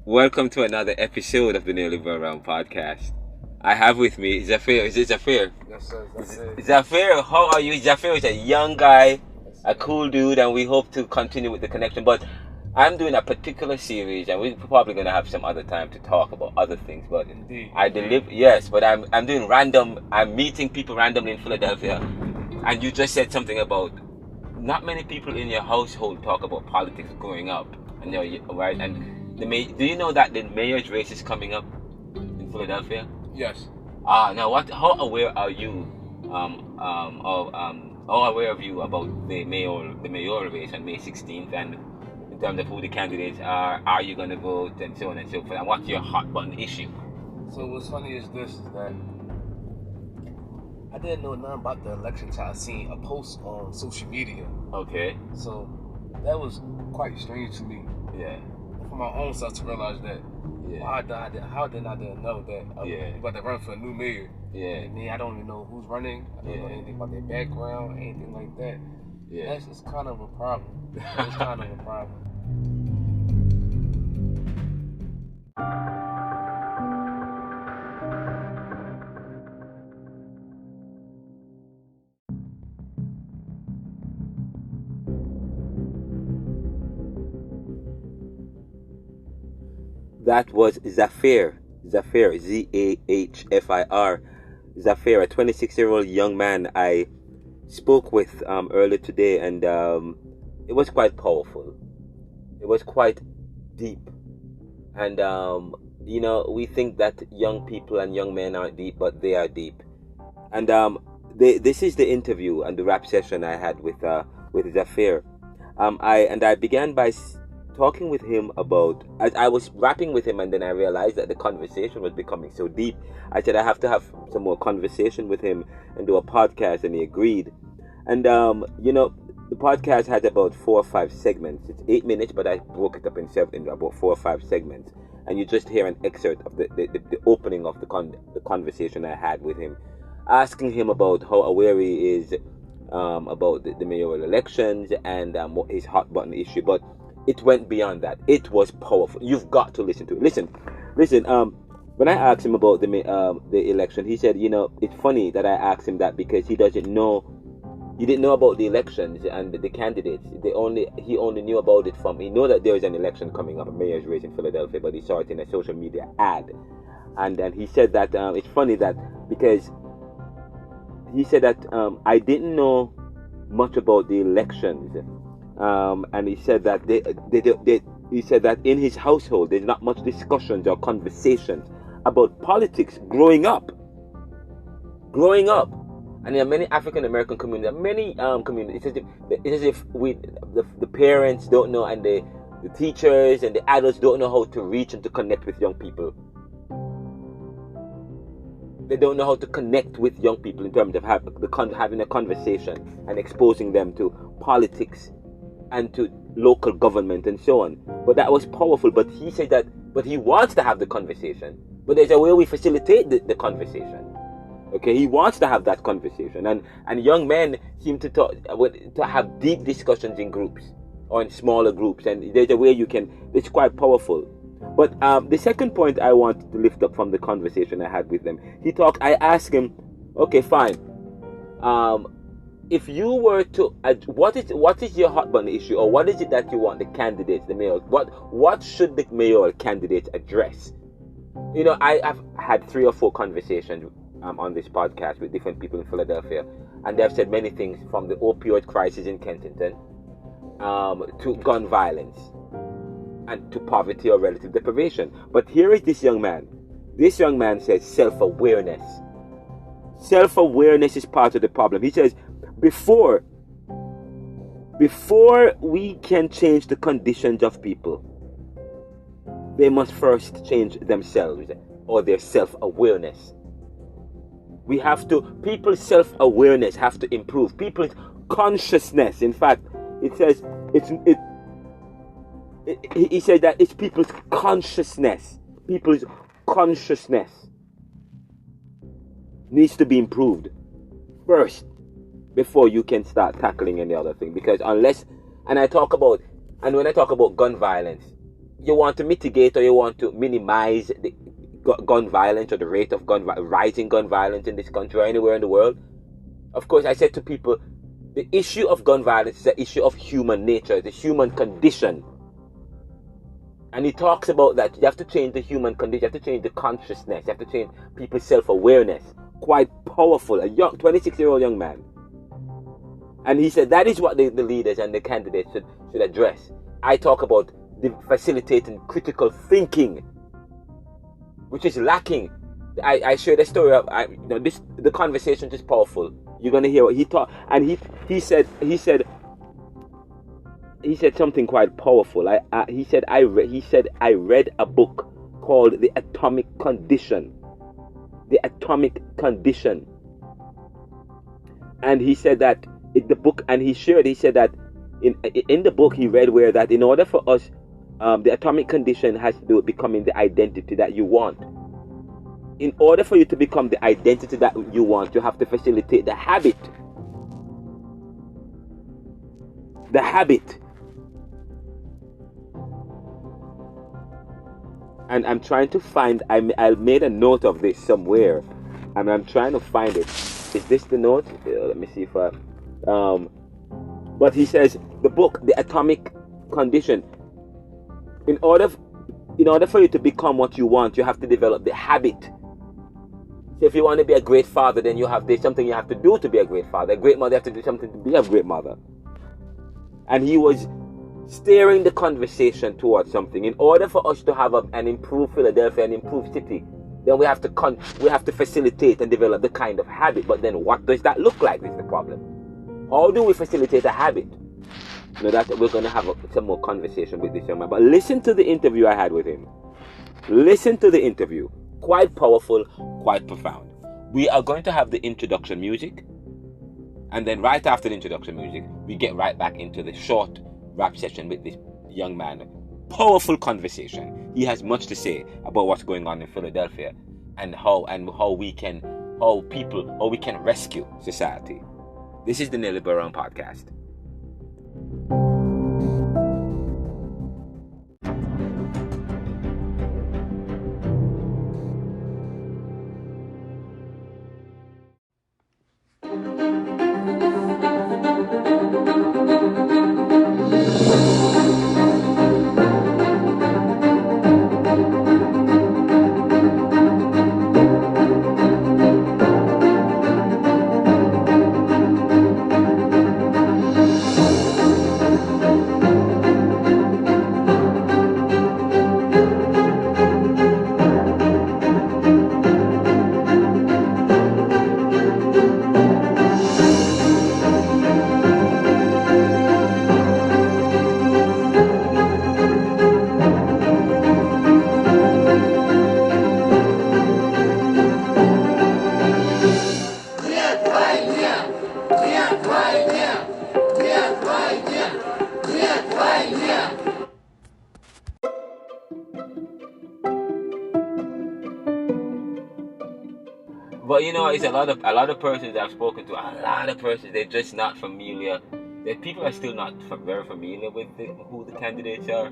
Welcome to another episode of the Neoliberal podcast. I have with me Zahfir. Is it Zahfir? Yes, sir. Zahfir, how are you? Zahfir is a young guy, a cool dude, and we hope to continue with the connection. But I'm doing a particular series, and we're probably going to have some other time to talk about other things. But Indeed. But I'm doing random. I'm meeting people randomly in Philadelphia, and you just said something about not many people in your household talk about politics growing up, and right and. Do you know that the mayor's race is coming up in Philadelphia? Yes. Now how aware are you how aware are you about the mayoral race on May 16th, and in terms of who the candidates are you going to vote, and so on and so forth, and what's your hot button issue? So what's funny is this, is that I didn't know nothing about the election until I seen a post on social media. Okay. So that was quite strange to me. Yeah. For my own self to realize that, how did I didn't know that Yeah. about to run for a new mayor? Yeah. And then I don't even know who's running. I don't know anything about their background, anything like that. Yeah. It's kind of a problem. It's kind of a problem. That was Zahfir, Zahfir, Zahfir, a 26-year-old young man I spoke with earlier today, and it was quite powerful. It was quite deep, and we think that young people and young men aren't deep, but they are deep. And this is the interview and the rap session I had with Zahfir. I began by talking with him about, as I was rapping with him, and then I realized that the conversation was becoming so deep. I said I have to have some more conversation with him and do a podcast, and he agreed. And the podcast has about 4 or 5 segments. It's 8 minutes, but I broke it up in about 4 or 5 segments, and you just hear an excerpt of the opening of the conversation I had with him, asking him about how aware he is about the mayoral elections and what his hot button issue. But it went beyond that. It was powerful. You've got to listen to it. Listen. When I asked him about the election, he said, it's funny that I asked him that because he didn't know about the elections and the candidates. He only knew about it he knew that there was an election coming up, a mayor's race in Philadelphia, but he saw it in a social media ad. And then he said that it's funny that because he said that I didn't know much about the elections. And he said that he said that in his household there's not much discussions or conversations about politics growing up. And in many African American communities, many communities, it's as if the parents don't know, and the teachers and the adults don't know how to reach and to connect with young people. They don't know how to connect with young people in terms of having a conversation and exposing them to politics and to local government and so on. But that was powerful. But he said that, but he wants to have the conversation. But there's a way we facilitate the conversation. Okay, he wants to have that conversation. And young men seem to have deep discussions in groups or in smaller groups. And there's a way it's quite powerful. But the second point I want to lift up from the conversation I had with him, I asked him, okay, fine. If you were to, what is your hot button issue, or what is it that you want the candidates, the mayor, what should the mayoral candidates address? I've had 3 or 4 conversations on this podcast with different people in Philadelphia, and they've said many things, from the opioid crisis in Kensington to gun violence and to poverty or relative deprivation. But here is this young man. This young man says self-awareness. Self-awareness is part of the problem. He says, before we can change the conditions of people, they must first change themselves, or their self-awareness. People's self-awareness have to improve. People's consciousness. In fact, it says he said that it's people's consciousness. People's consciousness needs to be improved first before you can start tackling any other thing. Because when I talk about gun violence, you want to mitigate or you want to minimize the gun violence or the rate of rising gun violence in this country or anywhere in the world. Of course, I said to people, the issue of gun violence is an issue of human nature, the human condition. And he talks about that you have to change the human condition, you have to change the consciousness, you have to change people's self-awareness. Quite powerful, a young 26-year-old young man. And he said that is what the leaders and the candidates should address. I talk about facilitating critical thinking, which is lacking. I shared a story of the conversation is powerful. You're gonna hear what he taught, and he said something quite powerful. He said I read a book called The Atomic Condition. The Atomic Condition. And he said that in the book, and he said that in the book he read where that in order for us, the atomic condition has to do with becoming the identity that you want. In order for you to become the identity that you want, you have to facilitate the habit. The habit. And I'm trying to find, I made a note of this somewhere, and I'm trying to find it. Is this the note? Let me see if I... but he says, the book, The Atomic Condition, in order for you to become what you want, you have to develop the habit. So if you want to be a great father, then there's something you have to do to be a great father. A great mother, you have to do something to be a great mother. And he was steering the conversation towards something. In order for us to have an improved Philadelphia, an improved city, then we have to facilitate and develop the kind of habit. But then what does that look like is the problem. How do we facilitate a habit? That we're going to have some more conversation with this young man. But listen to the interview I had with him. Listen to the interview. Quite powerful, quite profound. We are going to have the introduction music. And then right after the introduction music, we get right back into the short rap session with this young man. Powerful conversation. He has much to say about what's going on in Philadelphia and how we can rescue society. This is the Neoliberal podcast. But it's a lot of persons I've spoken to. A lot of persons, they're just not familiar. That people are still not very familiar with who the candidates are.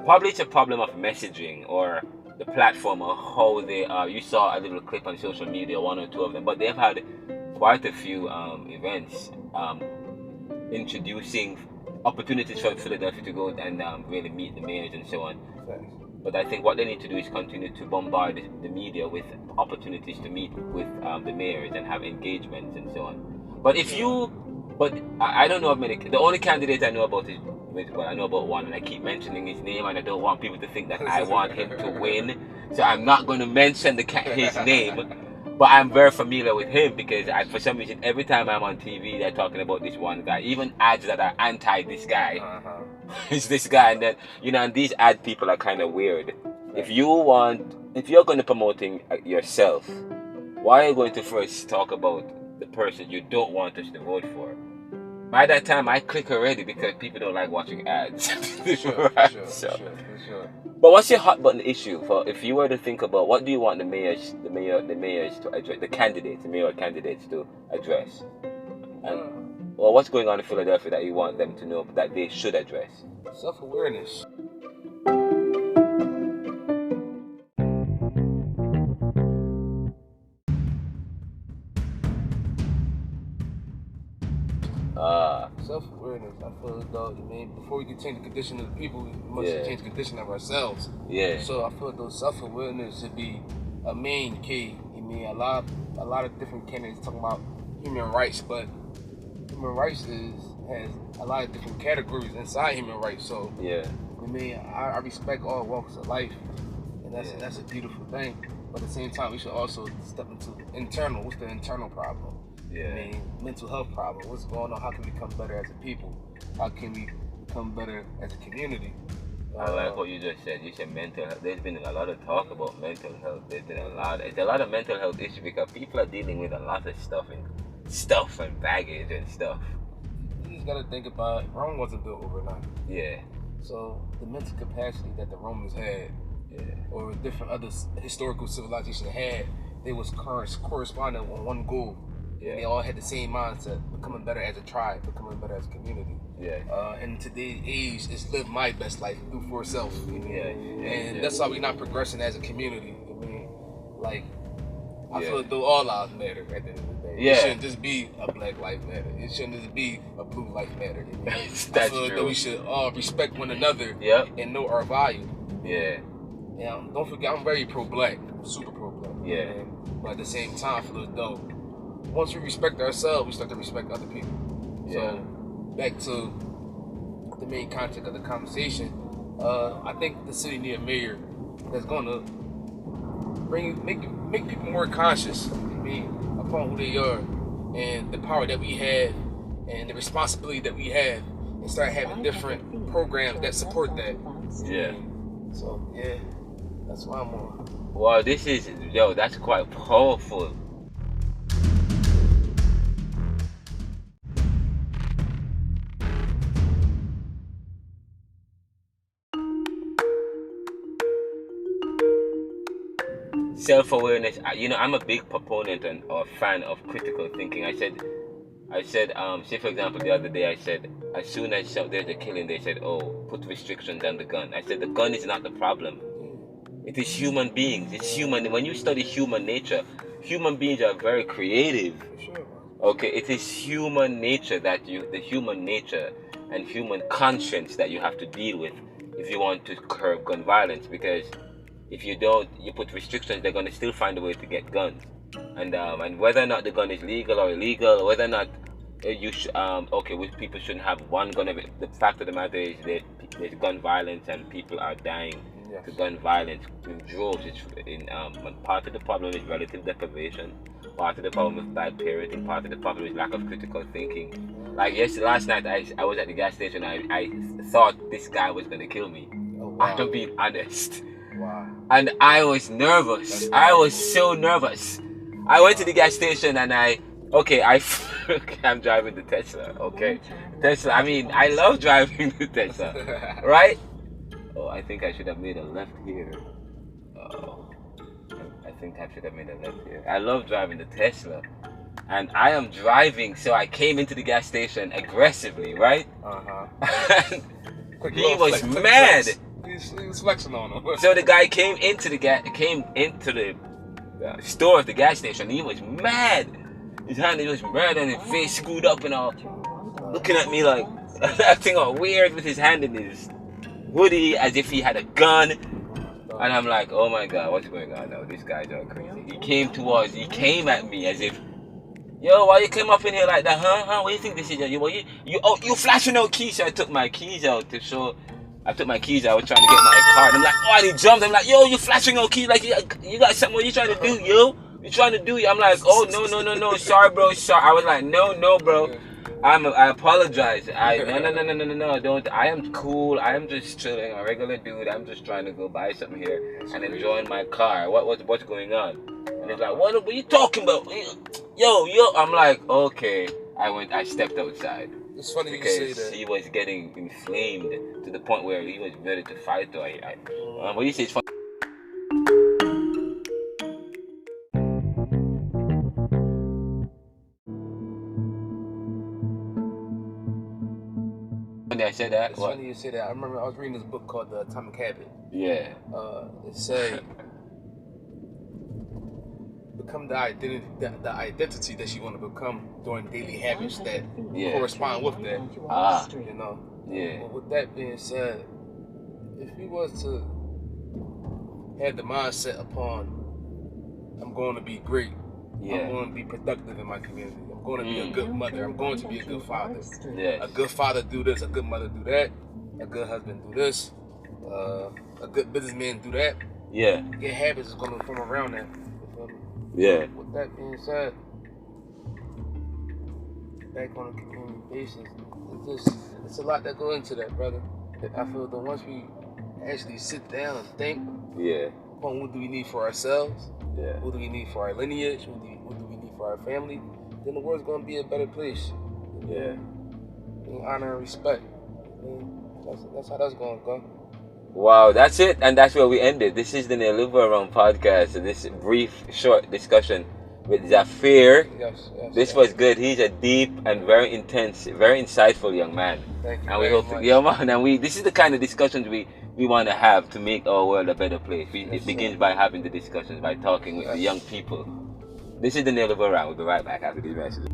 Probably it's a problem of messaging or the platform or how they are. You saw a little clip on social media, one or two of them, but they've had quite a few events introducing opportunities for Philadelphia to go and really meet the mayors and so on. Thanks. But I think what they need to do is continue to bombard the media with opportunities to meet with the mayors and have engagements and so on. But I don't know of many. The only candidate I know about is, I know about one, and I keep mentioning his name, and I don't want people to think that I want him to win. So I'm not going to mention his name. But I'm very familiar with him because for some reason, every time I'm on TV, they're talking about this one guy. Even ads that are anti this guy. It's this guy, and then and these ad people are kind of weird. If you're going to promoting yourself, why are you going to first talk about the person you don't want us to vote for? By that time, I click already because people don't like watching ads. Sure. But what's your hot button issue if you were to think about what do you want the mayors to address, the mayoral candidates to address? Or what's going on in Philadelphia that you want them to know that they should address? Self-awareness. Self-awareness. I feel as though, before we can change the condition of the people, we must change the condition of ourselves. Yeah. So I feel as though self-awareness should be a main key. A lot of different candidates talking about human rights, but human rights has a lot of different categories inside human rights. So I respect all walks of life, and that's a beautiful thing. But at the same time, we should also step into internal. What's the internal problem? Mental health problem. What's going on? How can we become better as a people? How can we become better as a community? I like what you just said. You said mental health. There's been a lot of talk about mental health. There's been a lot of mental health issues because people are dealing with a lot of stuff and baggage and stuff. You just gotta think about it. Rome wasn't built overnight. Yeah. So the mental capacity that the Romans had, or different other historical civilizations had, they was corresponding on one goal. And they all had the same mindset, becoming better as a tribe, becoming better as a community. And today's age is live my best life, do for self. And that's why we're not progressing as a community. I feel as though all lives matter at the end of the day. It shouldn't just be a black life matter. It shouldn't just be a blue life matter. I feel as though we should all respect one another and know our value. Don't forget, I'm very pro-black. I'm super pro-black. But at the same time, I feel as though once we respect ourselves, we start to respect other people. So back to the main content of the conversation, I think the city need a mayor that's going to make people more conscious upon who they are and the power that we have and the responsibility that we have, and start having different programs that support that. So that's why I'm on. Wow, that's quite powerful. Self-awareness. I'm a big proponent or fan of critical thinking. I said, say for example, the other day I said, as soon as there's a killing, they said, oh, put restrictions on the gun. I said, the gun is not the problem. It is human beings. It's human. When you study human nature, human beings are very creative. Okay, it is human nature the human nature and human conscience that you have to deal with if you want to curb gun violence, because if you don't, you put restrictions, they're going to still find a way to get guns. And whether or not the gun is legal or illegal, or whether or not people shouldn't have one gun. The fact of the matter is that there's gun violence and people are dying to gun violence in droves. Part of the problem is relative deprivation. Part of the problem is bad parenting. Part of the problem is lack of critical thinking. Like last night, I was at the gas station. I thought this guy was going to kill me. I'm being honest. And I was nervous. I was so nervous. I went to the gas station and I'm driving the Tesla. Okay, Tesla. I mean, I love driving the Tesla, right? Oh, I think I should have made a left here. I think I should have made a left here. I love driving the Tesla, and I am driving. So I came into the gas station aggressively, right? He was mad. He was flexing on him. So the guy came into the store of the gas station. He was mad. His hand was mad and his face screwed up and all, looking at me like acting all weird with his hand in his hoodie as if he had a gun. And I'm like, oh my God, what's going on now? This guy's all crazy. He came at me as if, yo, why you came up in here like that, huh? What do you think this is? You flashing out keys. So I took my keys out to show. I took my keys out. I was trying to get my car. And I'm like, oh, and he jumped. I'm like, yo, you flashing out keys like you got something. What you trying to do, yo? You trying to do? I'm like, oh, no. Sorry, bro. Sorry. I was like, no, bro. I apologize. No, don't. I am cool. I am just chilling, a regular dude. I'm just trying to go buy something here and enjoying my car. What's going on? And he's like, what are you talking about? Yo. I'm like, okay. I stepped outside. It's funny because you say that. He was getting inflamed to the point where he was ready to fight. What you say is funny. I said that. It's funny you say that. I remember I was reading this book called The Atomic Habit. Yeah. It said become the identity that she want to become during daily habits that correspond with that. You know. Yeah. But with that being said, if we was to have the mindset upon, I'm going to be great. I'm going to be productive in my community. I'm going to be a good mother. I'm going to be a good father. A good father do this. A good mother do that. A good husband do this. A good businessman do that. Yeah. Your habits is going to form around that. Yeah. With that being said, back on a community basis, it's a lot that go into that, brother. I feel that once we actually sit down and think, upon what do we need for ourselves, what do we need for our lineage, what do we need for our family, then the world's gonna be a better place. Yeah. In honor and respect. That's how that's gonna go. Wow, that's it, and that's where we ended. This is the Neoliberal podcast. This brief, short discussion with Zahfir. Yes, this was good. He's a deep and very intense, very insightful young man. Thank you. And we hope, man. And this is the kind of discussions we want to have to make our world a better place. It begins by having the discussions, by talking with the young people. This is the Neoliberal. We'll be right back after these messages.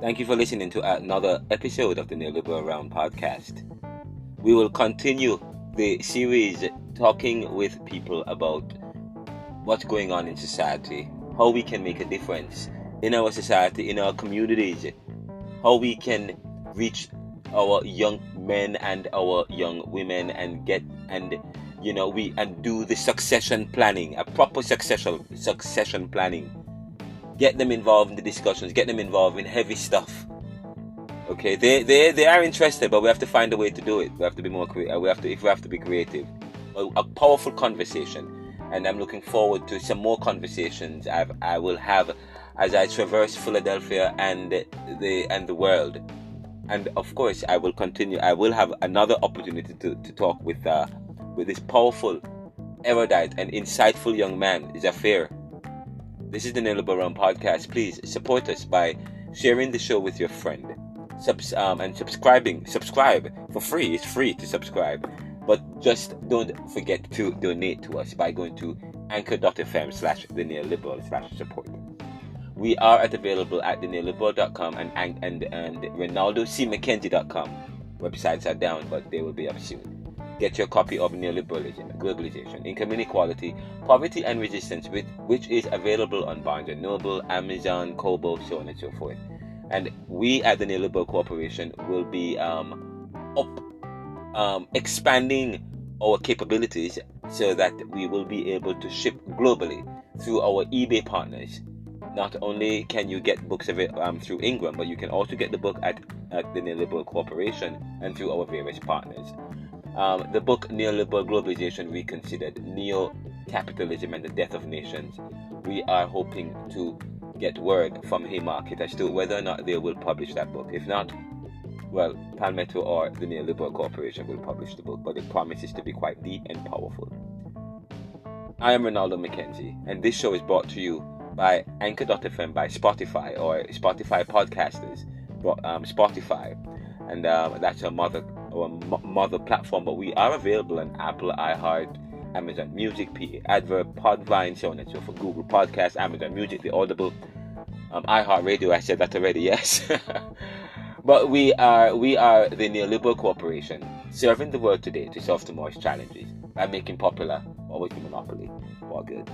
Thank you for listening to another episode of the Neoliberal podcast. We will continue the series talking with people about what's going on in society, how we can make a difference in our society, in our communities, how we can reach our young men and our young women and do the succession planning, a proper succession planning. Get them involved in the discussions. Get them involved in heavy stuff. Okay, they are interested, but we have to find a way to do it. We have to be more creative. We have to be creative. A powerful conversation, and I'm looking forward to some more conversations. I will have as I traverse Philadelphia and the world, and of course I will continue. I will have another opportunity to talk with this powerful, erudite, and insightful young man, Zahfir. This is the Neoliberal podcast. Please support us by sharing the show with your friend, and subscribing. Subscribe for free. It's free to subscribe, but just don't forget to donate to us by going to anchor.fm/theneoliberal/support. We are available at theneoliberal.com and Renaldo McKenzie.com. Websites are down, but they will be up soon. Get your copy of Neoliberalism, Globalization, Income Inequality, Poverty and Resistance, which is available on Barnes & Noble, Amazon, Kobo, so on and so forth. And we at the Neoliberal Corporation will be expanding our capabilities so that we will be able to ship globally through our eBay partners. Not only can you get books of it through Ingram, but you can also get the book at the Neoliberal Corporation and through our various partners. The book Neoliberal Globalization Reconsidered, Neo-Capitalism and the Death of Nations. We are hoping to get word from Haymarket as to whether or not they will publish that book. If not, well, Palmetto or the Neoliberal Corporation will publish the book, but it promises to be quite deep and powerful. I am Renaldo McKenzie, and this show is brought to you by Anchor.fm, by Spotify or Spotify podcasters, Spotify, and that's our mother platform, but we are available on Apple, iHeart, Amazon Music, PA Adverb, Podvine, so on and so forth, Google Podcasts, Amazon Music, the Audible, iHeartRadio. I said that already, yes. But we are the Neoliberal Corporation, serving the world today to solve tomorrow's challenges by making popular always the monopoly for good.